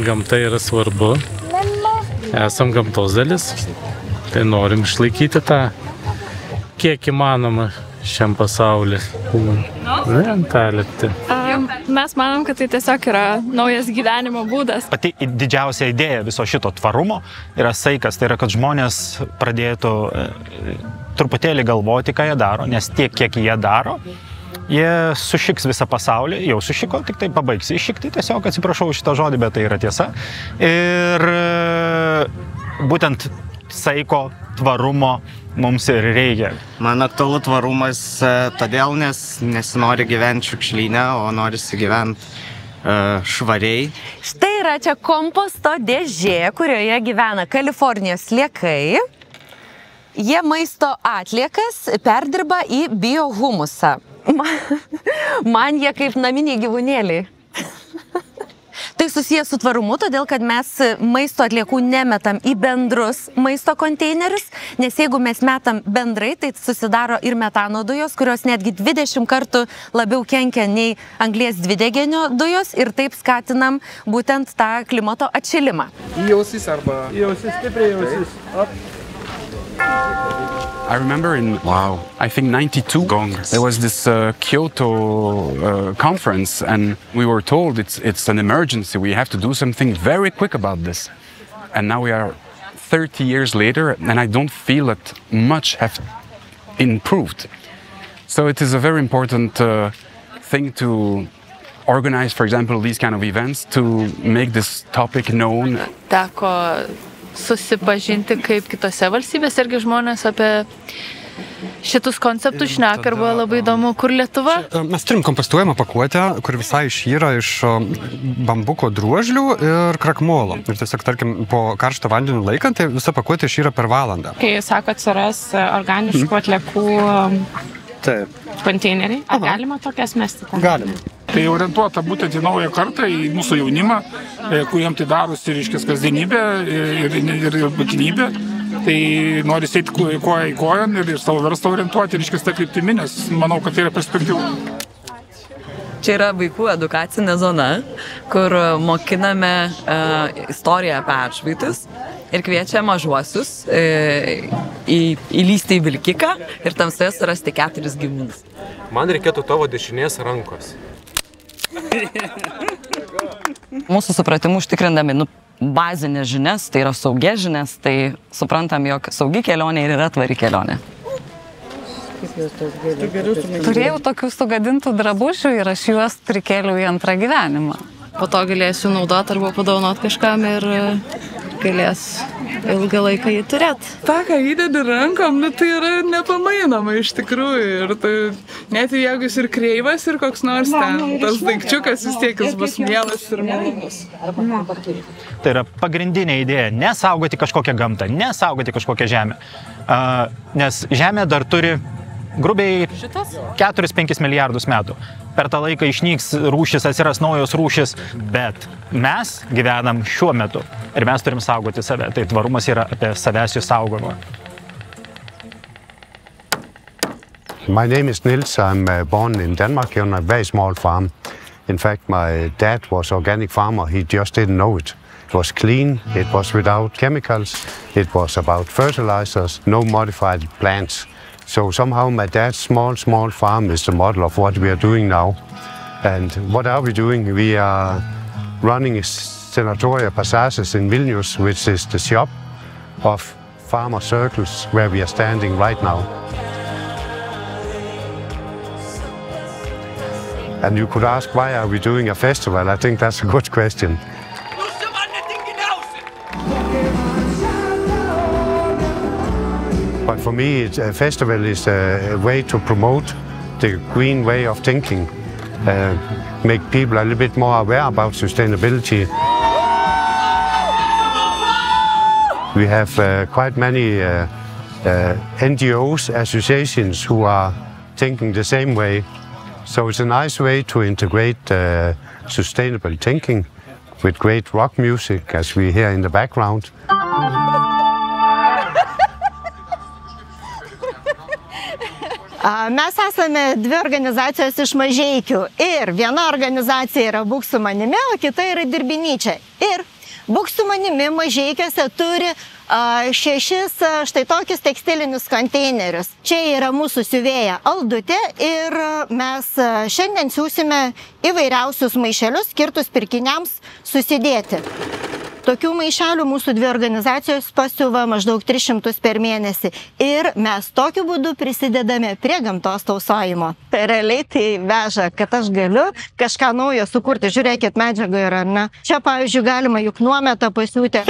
gamta yra svarbu. Esam gamtos dalis. Tai norim išlaikyti tą, kiek įmanoma šiam pasaulyje. Mes manom, kad tai tiesiog yra naujas gyvenimo būdas. Pati didžiausia idėja viso šito tvarumo yra saikas, tai yra, kad žmonės pradėtų truputėlį galvoti, ką jie daro, nes tiek, kiek jie daro, jie sušiks visą pasaulį, jau sušiko, tik tai pabaigs iššikti, tiesiog atsiprašau šitą žodį, bet tai yra tiesa. Ir būtent saiko, tvarumo mums ir reikia. Man aktualu tvarumas todėl, nes nesinori gyventi šiukšlyne, o norisi gyventi švariai. Štai yra čia komposto dėžė, kurioje gyvena Kalifornijos sliekai. Jie maisto atliekas perdirba į biohumusą. Man jie kaip naminiai gyvūnėliai. Tai susijęs su tvarumu, todėl kad mes maisto atliekų nemetam į bendrus maisto konteinerius, nes jeigu mes metam bendrai, tai susidaro ir metano dujos, kurios netgi 20 kartų labiau kenkia nei anglies dvideginio dujos ir taip skatinam būtent tą klimato atšilimą. Į ausis arba... Į ausis, stipriai į ausis. I remember in, I think 92, there was this Kyoto conference, and we were told it's an emergency, we have to do something very quick about this. And now we are 30 years later, and I don't feel that much have improved. So it is a very important thing to organize, for example, these kind of events, to make this topic known. Teko susipažinti, kaip kitose valstybėse irgi žmonės apie šitus konceptus šneka ir buvo labai įdomu, kur Lietuva. Mes turim kompostuojamą pakuotę, kur visai išyra iš bambuko druožlių ir krakmolo. Ir tiesiog, tarkim, po karštą vandenį laikant, tai visa pakuotė išyra per valandą. Kai sako, atsiras organiškų atliekų konteineriai, ar galima tokias mesti? Galima. Tai orientuota būtent į naują kartą, į mūsų jaunimą, kuriem tai darosi, reiškia, kasdienybė ir būtinybė. Tai nori sėti koja į kojon ir savo verslą orientuoti, reiškia, tą kryptimį, nes manau, kad tai yra perspektyva. Čia yra vaikų edukacinė zona, kur mokiname istoriją apie atšvaitus ir kviečia mažuosius įlysti į vilkiką ir tamsoje surasti 4 gyvūnus. Man reikėtų tavo dešinės rankos. Mūsų supratimu užtikrindami bazinės žinias, tai yra saugias žinias, tai suprantam, jog saugi kelionė ir yra tvari kelionė. Turėjau tokių sugadintų drabužių ir aš juos prikėliau į antrą gyvenimą. Po to galėsiu naudoti arba padovanot kažkam ir galės ilgą laiką jį turėti. Ta, ką įdedi rankom, tai yra nepamainoma iš tikrųjų. Ir tai, net jeigu jis ir kreivas ir koks nors ten, tas daikčiukas vis tiek jis bus mielas ir malonus. Tai yra pagrindinė idėja - nesaugoti kažkokią gamtą, nesaugoti kažkokią žemę. Nes žemė dar turi grubiai 4-5 milijardus metų. Per tą laiką išnyks rūšis, atsiras naujos rūšis, bet mes gyvenam šiuo metu ir mes turim saugoti save. Tai tvarumas yra apie savęs jų saugojimą. My name is Nils. I'm born in Denmark on a very small farm. In fact, my dad was organic farmer. He just didn't know it. It was clean, it was without chemicals, it was about fertilizers, no modified plants. So somehow my dad's small farm is the model of what we are doing now. And what are we doing? We are running Sanatoria Passages in Vilnius, which is the shop of Farmer Circles, where we are standing right now. And you could ask, why are we doing a festival? I think that's a good question. But for me, a festival is a way to promote the green way of thinking, make people a little bit more aware about sustainability. We have quite many NGOs, associations who are thinking the same way. So it's a nice way to integrate sustainable thinking with great rock music, as we hear in the background. Mes esame 2 organizacijos iš Mažeikių ir viena organizacija yra Būk su manimi, o kita yra Dirbinyčia. Ir Būk su manimi Mažeikiuose turi 6 štai tokius tekstilinius konteinerius. Čia yra mūsų siuvėja Aldutė ir mes šiandien siūsime įvairiausius maišelius skirtus pirkiniams susidėti. Tokių maišelių mūsų 2 organizacijos pasiuva maždaug 300 per mėnesį ir mes tokiu būdu prisidedame prie gamtos tausojimo. Realiai tai veža, kad aš galiu kažką naujo sukurti. Žiūrėkit, medžiaga yra, ne? Čia, pavyzdžiui, galima juk nuometą pasiūti.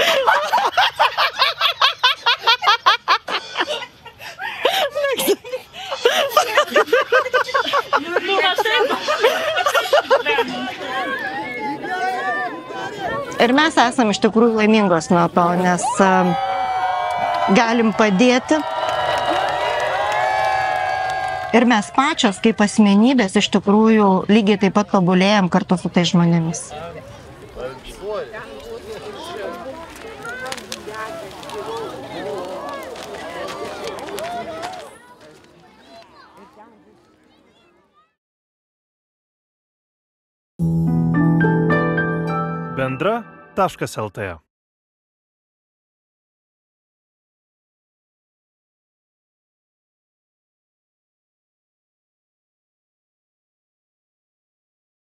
Ir mes esam iš tikrųjų laimingos nuo to, nes galim padėti. Ir mes pačios kaip asmenybės iš tikrųjų lygiai taip pat tobulėjam kartu su tai žmonėmis. Bendra.lt